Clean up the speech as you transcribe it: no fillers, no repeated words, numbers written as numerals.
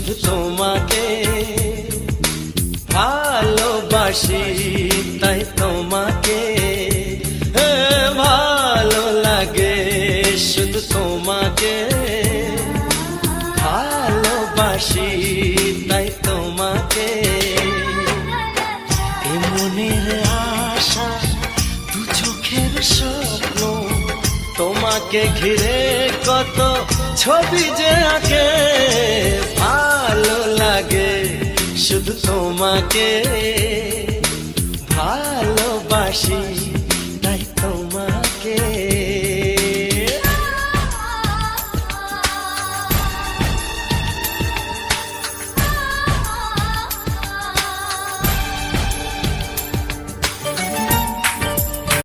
শুধু তোমাকে ভালোবাসি, তাই তোমাকে ভালো লাগে, শুধু তোমাকে ভালোবাসি, তাই তোমাকে। এ মনের আশা, দু চোখের স্বপ্ন, তোমাকে ঘিরে কত ছবি যে আঁকে, ভালো লাগে, শুধু তোমাকে ভালোবাসি, তাই তোমাকে।